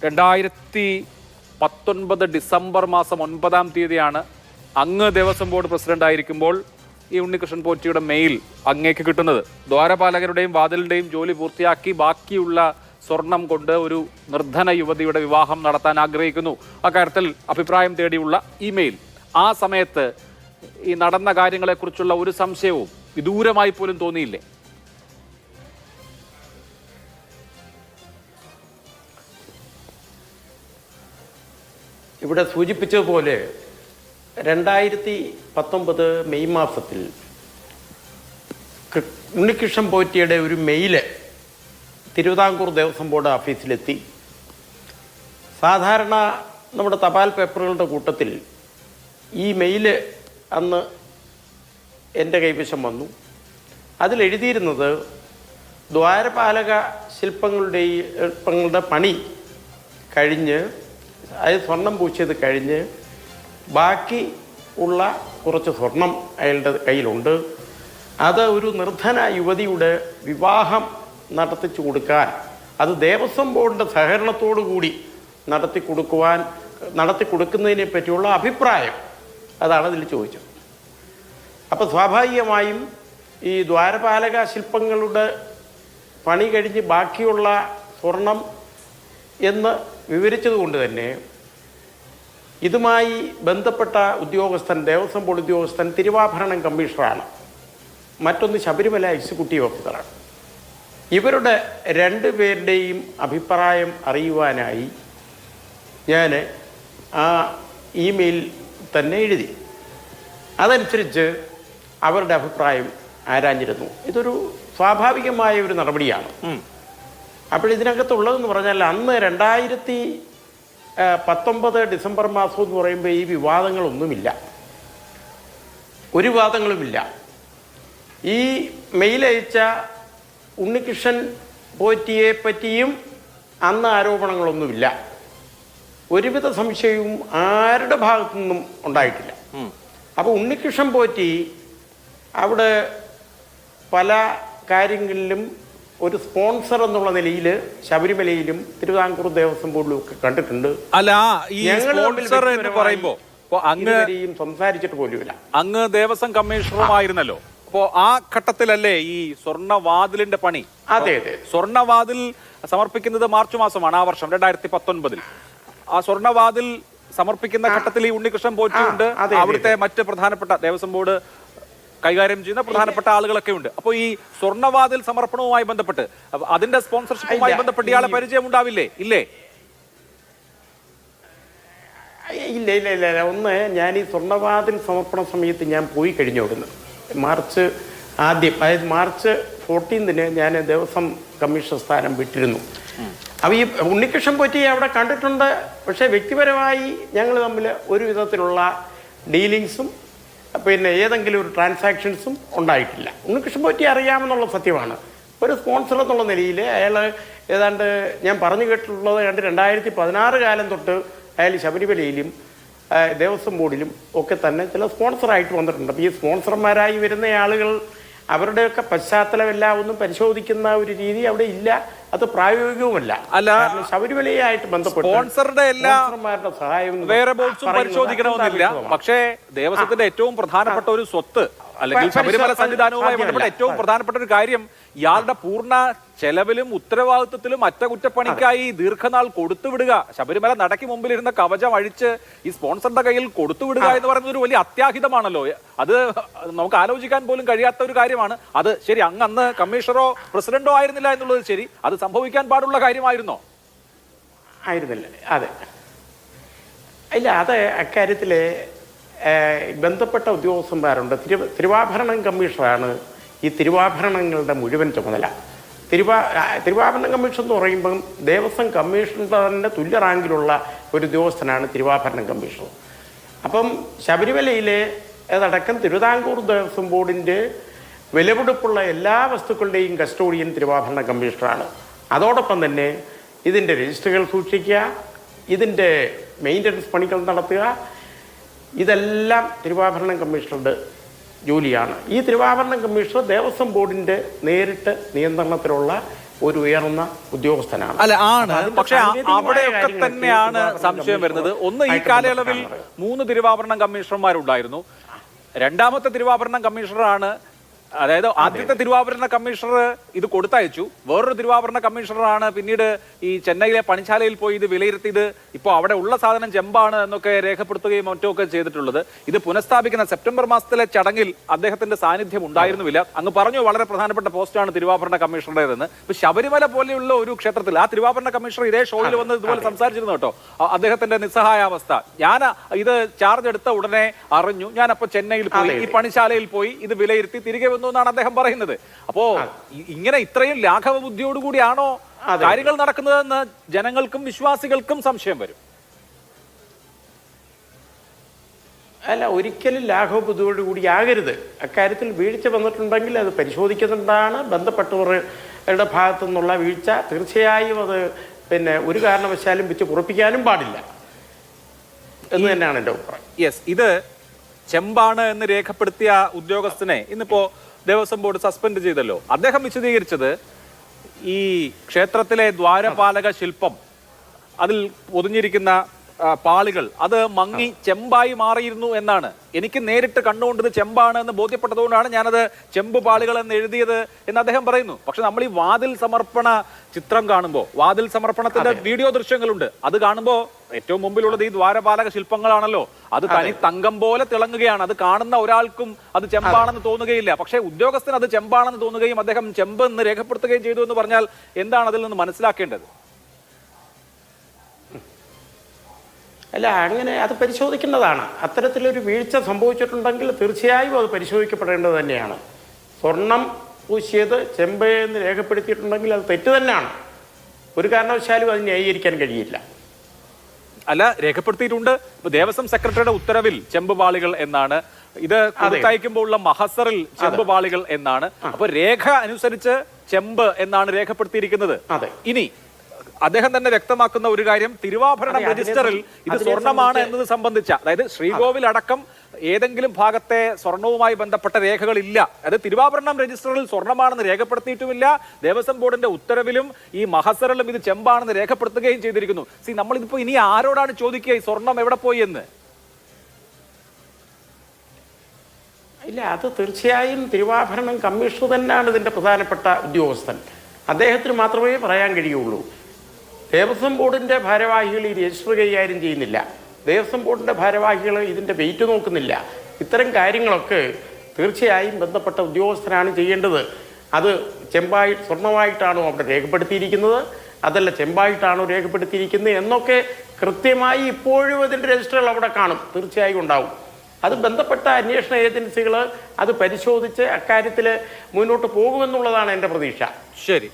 2019 December മാസം 9-ാം തീയതിയാണ് അങ്ങ് ദേവസ്വം ബോർഡ് പ്രസിഡന്റ് ആയിരിക്കുമ്പോൾ ഈ ഉണ്ണികൃഷ്ണൻ പോറ്റിയുടെ മെയിൽ അങ്ങേക്ക് കിട്ടുന്നത്. ദ്വാരപാലകരുടെയും വാതിലിന്റെയും ജോലി പൂർത്തിയാക്കി ബാക്കിയുള്ള സ്വർണം കൊണ്ട് ഒരു നിർധന യുവതിയുടെ വിവാഹം നടത്താൻ ആഗ്രഹിക്കുന്നു. അക്കാര്യത്തിൽ അഭിപ്രായം തേടിയുള്ള ഇമെയിൽ. ആ സമയത്ത് ഈ നടന്ന കാര്യങ്ങളെക്കുറിച്ചുള്ള ഒരു സംശയവും വിദൂരമായി പോലും തോന്നിയില്ലേ? ഇവിടെ സൂചിപ്പിച്ചതുപോലെ 2019 മെയ് മാസത്തിൽ ഉണ്ണികൃഷ്ണൻ പോറ്റിയുടെ ഒരു മെയില് തിരുവിതാംകൂർ ദേവസ്വം ബോർഡ് ഓഫീസിലെത്തി. സാധാരണ നമ്മുടെ തപാൽ പേപ്പറുകളുടെ കൂട്ടത്തിൽ ഈ മെയില് അന്ന് എൻ്റെ കൈവശം വന്നു. അതിലെഴുതിയിരുന്നത് ദ്വാരപാലക ശില്പങ്ങളുടെ പണി കഴിഞ്ഞ്, അത് സ്വർണം പൂശിയത് കഴിഞ്ഞ് ബാക്കി ഉള്ള കുറച്ച് സ്വർണം അയാളുടെ കയ്യിലുണ്ട്. അത് ഒരു നിർധന യുവതിയുടെ വിവാഹം നടത്തിച്ചു കൊടുക്കാൻ, അത് ദേവസ്വം ബോർഡിൻ്റെ സഹകരണത്തോടു കൂടി നടത്തി കൊടുക്കുന്നതിനെ പറ്റിയുള്ള അഭിപ്രായം അതാണ് അതിൽ ചോദിച്ചത്. അപ്പോൾ സ്വാഭാവികമായും ഈ ദ്വാരപാലക ശില്പങ്ങളുടെ പണി കഴിഞ്ഞ് ബാക്കിയുള്ള സ്വർണം എന്ന് വിവരിച്ചതുകൊണ്ട് തന്നെ ഇതുമായി ബന്ധപ്പെട്ട ഉദ്യോഗസ്ഥൻ, ദേവസ്വം ബോർഡ് ഉദ്യോഗസ്ഥൻ തിരുവാഭരണം കമ്മീഷണറാണ്, മറ്റൊന്ന് ശബരിമല എക്സിക്യൂട്ടീവ് ഓഫീസറാണ്. ഇവരുടെ രണ്ടുപേരുടെയും അഭിപ്രായം അറിയുവാനായി ഞാൻ ആ ഇമെയിൽ തന്നെ എഴുതി. അതനുസരിച്ച് അവരുടെ അഭിപ്രായം ആരാഞ്ഞിരുന്നു. ഇതൊരു സ്വാഭാവികമായ ഒരു നടപടിയാണ്. അപ്പോൾ ഇതിനകത്തുള്ളതെന്ന് പറഞ്ഞാൽ അന്ന് 2019 ഡിസംബർ മാസം എന്ന് പറയുമ്പോൾ ഈ വിവാദങ്ങളൊന്നുമില്ല, ഒരു വിവാദങ്ങളുമില്ല. ഈ മെയിലയച്ച ഉണ്ണികൃഷ്ണൻ പോറ്റിയെ പറ്റിയും അന്ന് ആരോപണങ്ങളൊന്നുമില്ല. ഒരുവിധ സംശയവും ആരുടെ ഭാഗത്തു നിന്നും ഉണ്ടായിട്ടില്ല. അപ്പോൾ ഉണ്ണികൃഷ്ണൻ പോറ്റി അവിടെ പല കാര്യങ്ങളിലും ഒരു സ്പോൺസർ എന്നുള്ള നിലയിൽ ശബരിമലയിലും തിരുവിതാംകൂർ ദേവസ്വം ബോർഡിലും ഒക്കെ കണ്ടിട്ടുണ്ട്. അല്ല, ഈ സ്പോൺസർ എന്ന് പറയുമ്പോൾ അങ്ങനെയും സംസാരിച്ചിട്ട് പോലുമില്ല. അങ്ങ് ദേവസ്വം കമ്മീഷണറുമായിരുന്നല്ലോ. അപ്പോ ആ ഘട്ടത്തിലല്ലേ ഈ സ്വർണ്ണവാതിലിന്റെ പണി? അതെ അതെ. സ്വർണ്ണവാതിൽ സമർപ്പിക്കുന്നത് മാർച്ച് മാസമാണ് ആ വർഷം 2019. ആ സ്വർണ്ണവാതിൽ സമർപ്പിക്കുന്ന ഘട്ടത്തിൽ ഈ ഉണ്ണികൃഷ്ണൻ പോറ്റിയുണ്ട്, അവിടുത്തെ മറ്റ് പ്രധാനപ്പെട്ട ദേവസ്വം ബോർഡ് കൈകാര്യം ചെയ്യുന്ന പ്രധാനപ്പെട്ട ആളുകളൊക്കെ ഉണ്ട്. അപ്പോൾ ഈ സ്വർണ്ണവാതിൽ സമർപ്പണവുമായി ബന്ധപ്പെട്ട് അതിന്റെ സ്പോൺസർഷിപ്പുമായി ബന്ധപ്പെട്ട് ഇയാളെ പരിചയം ഉണ്ടാവില്ലേ? ഇല്ലേ? ഇല്ല ഇല്ല ഇല്ല. ഒന്ന്, ഞാൻ ഈ സ്വർണ്ണവാതിൽ സമർപ്പണ സമയത്ത് ഞാൻ പോയി കഴിഞ്ഞു. അവിടുന്ന് മാർച്ച് ആദ്യം, അതായത് മാർച്ച് 14 ഞാൻ ദേവസ്വം കമ്മീഷണർ സ്ഥാനം വിട്ടിരുന്നു. അപ്പോൾ ഈ ഉണ്ണികൃഷ്ണൻ പോറ്റി അവിടെ കണ്ടിട്ടുണ്ട്. പക്ഷേ വ്യക്തിപരമായി ഞങ്ങൾ തമ്മിൽ ഒരു വിധത്തിലുള്ള ഡീലിങ്സും പിന്നെ ഏതെങ്കിലും ഒരു ട്രാൻസാക്ഷൻസും ഉണ്ടായിട്ടില്ല. ഉണ്ണികൃഷ്ണൻ പോറ്റി അറിയാമെന്നുള്ള സത്യമാണ്. ഒരു സ്പോൺസർ എന്നുള്ള നിലയിൽ അയാൾ ഏതാണ്ട് ഞാൻ പറഞ്ഞു കേട്ടിട്ടുള്ളത് 2016 കാലം തൊട്ട് അയാൾ ശബരിമലയിലും ദേവസ്വം ബോർഡിലും ഒക്കെ തന്നെ ചില സ്പോൺസറായിട്ട് വന്നിട്ടുണ്ട്. അപ്പോൾ ഈ സ്പോൺസർമാരായി വരുന്ന ആളുകൾ അവരുടെയൊക്കെ പശ്ചാത്തലമെല്ലാം ഒന്നും പരിശോധിക്കുന്ന ഒരു രീതി അവിടെ ഇല്ല. അത് പ്രായോഗികവുമല്ല. അല്ല, ശബരിമലയായിട്ട് ബന്ധപ്പെട്ട് സ്പോൺസറുടെ സ്പോൺസർമാരുടെ സഹായം വേറെ ബോർഡ്സും പരിശോധിക്കണമെന്നില്ല. പക്ഷേ ദേവസ്വത്തിന്റെ ഏറ്റവും പ്രധാനപ്പെട്ട ഒരു സ്വത്ത് അല്ലെങ്കിൽ ശബരിമല സന്നിധാനവുമായി ബന്ധപ്പെട്ട ഏറ്റവും പ്രധാനപ്പെട്ട ഒരു കാര്യം ഇയാളുടെ പൂർണ്ണ ചെലവിലും ഉത്തരവാദിത്വത്തിലും അറ്റകുറ്റപ്പണിക്കായി ദീർഘനാൾ കൊടുത്തുവിടുക, ശബരിമല നടയ്ക്ക് മുമ്പിലിരുന്ന കവചം അഴിച്ച് ഈ സ്പോൺസറുടെ കയ്യിൽ കൊടുത്തുവിടുക എന്ന് പറയുന്നത് ഒരു വലിയ അത്യാഹിതമാണല്ലോ. അത് നമുക്ക് ആലോചിക്കാൻ പോലും കഴിയാത്ത ഒരു കാര്യമാണ്. അത് ശരി, അന്ന് കമ്മീഷണറോ പ്രസിഡന്റോ ആയിരുന്നില്ല എന്നുള്ളത് ശരി, അത് സംഭവിക്കാൻ പാടുള്ള കാര്യമായിരുന്നോ? ആയിരുന്നില്ല. അതെ, ഇല്ല, അത് അക്കാര്യത്തിൽ ബന്ധപ്പെട്ട ഉദ്യോഗസ്ഥന്മാരുണ്ട്. തിരുവാഭരണം കമ്മീഷണറാണ് ഈ തിരുവാഭരണങ്ങളുടെ മുഴുവൻ ചുമതല. തിരുവാഭരണ കമ്മീഷൻ എന്ന് പറയുമ്പം ദേവസ്വം കമ്മീഷണറിൻ്റെ തുല്യ റാങ്കിലുള്ള ഒരു ഉദ്യോഗസ്ഥനാണ് തിരുവാഭരണ കമ്മീഷണർ. അപ്പം ശബരിമലയിലെ അതടക്കം തിരുവിതാംകൂർ ദേവസ്വം ബോർഡിൻ്റെ വിലപിടിപ്പുള്ള എല്ലാ വസ്തുക്കളുടെയും കസ്റ്റോഡിയൻ തിരുവാഭരണ കമ്മീഷണറാണ്. അതോടൊപ്പം തന്നെ ഇതിൻ്റെ രജിസ്റ്ററുകൾ സൂക്ഷിക്കുക, ഇതിൻ്റെ മെയിൻ്റനൻസ് പണികൾ നടത്തുക, ഇതെല്ലാം തിരുവാഭരണം കമ്മീഷണറുടെ ജോലിയാണ്. ഈ തിരുവാഭരണം കമ്മീഷണർ ദേവസ്വം ബോർഡിൻ്റെ നേരിട്ട് നിയന്ത്രണത്തിലുള്ള ഒരു ഉയർന്ന ഉദ്യോഗസ്ഥനാണ്. അല്ല ആണ്, പക്ഷെ അവിടെയൊക്കെ തന്നെയാണ് സംശയം വരുന്നത്. ഒന്ന്, ഈ കാലയളവിൽ 3 തിരുവാഭരണം കമ്മീഷണർമാരുണ്ടായിരുന്നു. രണ്ടാമത്തെ തിരുവാഭരണം കമ്മീഷണറാണ്, അതായത് ആദ്യത്തെ തിരുവാഭരണ കമ്മീഷണർ ഇത് കൊടുത്തയച്ചു. വേറൊരു തിരുവാഭരണ കമ്മീഷണറാണ് പിന്നീട് ഈ ചെന്നൈയിലെ പണിശാലയിൽ പോയി ഇത് വിലയിരുത്തിയത്. ഇപ്പോൾ അവിടെ ഉള്ള സാധനം ചെമ്പാണ് എന്നൊക്കെ രേഖപ്പെടുത്തുകയും മറ്റുമൊക്കെ ചെയ്തിട്ടുള്ളത്. ഇത് പുനഃസ്ഥാപിക്കുന്ന സെപ്റ്റംബർ മാസത്തിലെ ചടങ്ങിൽ അദ്ദേഹത്തിന്റെ സാന്നിധ്യം ഉണ്ടായിരുന്നില്ല. അങ്ങ് പറഞ്ഞു വളരെ പ്രധാനപ്പെട്ട പോസ്റ്റാണ് തിരുവാഭരണ കമ്മീഷണറുടേതെന്ന്. ഇപ്പൊ ശബരിമല പോലെയുള്ള ഒരു ക്ഷേത്രത്തിൽ ആ തിരുവാഭരണ കമ്മീഷണർ ഇതേ ഷോയിൽ വന്ന് ഇതുപോലെ സംസാരിച്ചിരുന്നു കേട്ടോ. അദ്ദേഹത്തിന്റെ നിസ്സഹായാവസ്ഥ, ഞാൻ ഇത് ചാർജ് എടുത്ത ഉടനെ അറിഞ്ഞു, ഞാൻ അപ്പൊ ചെന്നൈയിൽ പോയി ഈ പണിശാലയിൽ പോയി ഇത് വിലയിരുത്തി തിരികെ എന്നാണ് അദ്ദേഹം പറയുന്നത്. അപ്പോ ഇങ്ങനെ ഇത്രയും ലാഘവ ബുദ്ധിയോടുകൂടിയാണോ കാര്യങ്ങൾ നടക്കുന്നതെന്ന് ജനങ്ങൾക്കും വിശ്വാസികൾക്കും സംശയം വരും. അല്ല, ഒരിക്കലും ലാഘവ ബുദ്ധിയോടുകൂടി ആകരുത്. അക്കാര്യത്തിൽ വീഴ്ച വന്നിട്ടുണ്ടെങ്കിൽ അത് പരിശോധിക്കുന്നതാണ്. ബന്ധപ്പെട്ടവരുടെ ഭാഗത്തു നിന്നുള്ള വീഴ്ച തീർച്ചയായും അത് ഒരു കാരണവശാലും വെച്ച് ഉറപ്പിക്കാനും പാടില്ല എന്ന് തന്നെയാണ് എൻ്റെ അഭിപ്രായം. യെസ്, ഇത് ചെമ്പാണ് എന്ന് രേഖപ്പെടുത്തിയ ഉദ്യോഗസ്ഥനെ ഇന്നിപ്പോ ദേവസ്വം ബോർഡ് സസ്പെൻഡ് ചെയ്തല്ലോ. അദ്ദേഹം വിശദീകരിച്ചത് ഈ ക്ഷേത്രത്തിലെ ദ്വാരപാലക ശില്പം, അതിൽ പൊതിഞ്ഞിരിക്കുന്ന പാളികൾ അത് മങ്ങി ചെമ്പായി മാറിയിരുന്നു എന്നാണ്. എനിക്ക് നേരിട്ട് കണ്ടുകൊണ്ടത് ചെമ്പാണ് എന്ന് ബോധ്യപ്പെട്ടതുകൊണ്ടാണ് ഞാനത് ചെമ്പ് പാളികൾ എന്ന് എഴുതിയത് എന്ന് അദ്ദേഹം പറയുന്നു. പക്ഷെ നമ്മൾ ഈ വാതിൽ സമർപ്പണ ചിത്രം കാണുമ്പോൾ, വാതിൽ സമർപ്പണത്തിന്റെ വീഡിയോ ദൃശ്യങ്ങളുണ്ട്, അത് കാണുമ്പോൾ ഏറ്റവും മുമ്പിലുള്ളത് ഈ ദ്വാരപാലക ശില്പങ്ങളാണല്ലോ. അത് തനി തങ്കം പോലെ തിളങ്ങുകയാണ്. അത് കാണുന്ന ഒരാൾക്കും അത് ചെമ്പാണെന്ന് തോന്നുകയില്ല. പക്ഷേ ഉദ്യോഗസ്ഥന് അത് ചെമ്പാണെന്ന് തോന്നുകയും അദ്ദേഹം ചെമ്പ് എന്ന് രേഖപ്പെടുത്തുകയും ചെയ്തു എന്ന് പറഞ്ഞാൽ എന്താണ് അതിൽ നിന്ന് മനസ്സിലാക്കേണ്ടത്? അല്ല, അങ്ങനെ അത് പരിശോധിക്കേണ്ടതാണ്. അത്തരത്തിലൊരു വീഴ്ച സംഭവിച്ചിട്ടുണ്ടെങ്കിൽ തീർച്ചയായും അത് പരിശോധിക്കപ്പെടേണ്ടത് തന്നെയാണ്. സ്വർണം പൂശിയത് ചെമ്പ് എന്ന് രേഖപ്പെടുത്തിയിട്ടുണ്ടെങ്കിൽ അത് തെറ്റ് തന്നെയാണ്. ഒരു കാരണവശാലും അത് ന്യായീകരിക്കാൻ കഴിയില്ല. അല്ല, രേഖപ്പെടുത്തിയിട്ടുണ്ട്. ദേവസ്വം സെക്രട്ടറിയുടെ ഉത്തരവിൽ ചെമ്പ് പാളികൾ എന്നാണ്, ഇത് കൊടുത്തയക്കുമ്പോൾ ഉള്ള മഹസറിൽ ചെമ്പ് പാളികൾ എന്നാണ്. അപ്പൊ രേഖ അനുസരിച്ച് ചെമ്പ് എന്നാണ് രേഖപ്പെടുത്തിയിരിക്കുന്നത്. ഇനി അദ്ദേഹം തന്നെ വ്യക്തമാക്കുന്ന ഒരു കാര്യം, തിരുവാഭരണം രജിസ്റ്ററിൽ ഇത് സ്വർണ്ണമാണ് എന്നത് സംബന്ധിച്ച, അതായത് ശ്രീകോവിൽ അടക്കം ഏതെങ്കിലും ഭാഗത്തെ സ്വർണവുമായി ബന്ധപ്പെട്ട രേഖകളില്ല. അത് തിരുവാഭരണം രജിസ്റ്ററിൽ സ്വർണ്ണമാണെന്ന് രേഖപ്പെടുത്തിയിട്ടുമില്ല. ദേവസ്വം ബോർഡിന്റെ ഉത്തരവിലും ഈ മഹസറിലും ഇത് ചെമ്പാണെന്ന് രേഖപ്പെടുത്തുകയും ചെയ്തിരിക്കുന്നു. നമ്മളിതിപ്പോ ഇനി ആരോടാണ് ചോദിക്കുക ഈ സ്വർണം എവിടെ പോയി എന്ന്? ഇല്ല, അത് തീർച്ചയായും തിരുവാഭരണം കമ്മീഷണർ തന്നെയാണ് ഇതിന്റെ പ്രധാനപ്പെട്ട ഉദ്യോഗസ്ഥൻ. അദ്ദേഹത്തിന് മാത്രമേ പറയാൻ കഴിയുള്ളൂ. ദേവസ്വം ബോർഡിന്റെ ഭാരവാഹികൾ ഈ രജിസ്റ്റർ കൈകാര്യം ചെയ്യുന്നില്ല. ദേവസ്വം ബോർഡിന്റെ ഭാരവാഹികൾ ഇതിന്റെ വെയിറ്റ് നോക്കുന്നില്ല. ഇത്തരം കാര്യങ്ങളൊക്കെ തീർച്ചയായും ബന്ധപ്പെട്ട ഉദ്യോഗസ്ഥരാണ് ചെയ്യേണ്ടത്. അത് സ്വർണമായിട്ടാണോ അവിടെ രേഖപ്പെടുത്തിയിരിക്കുന്നത്, അതല്ല ചെമ്പായിട്ടാണോ രേഖപ്പെടുത്തിയിരിക്കുന്നത് എന്നൊക്കെ കൃത്യമായി ഇപ്പോഴും അതിൻ്റെ രജിസ്റ്ററുകൾ അവിടെ കാണും, തീർച്ചയായും ഉണ്ടാവും. അത് ബന്ധപ്പെട്ട അന്വേഷണ ഏജൻസികൾ അത് പരിശോധിച്ച് അക്കാര്യത്തിൽ മുന്നോട്ട് പോകുമെന്നുള്ളതാണ് എൻ്റെ പ്രതീക്ഷ. ശരി.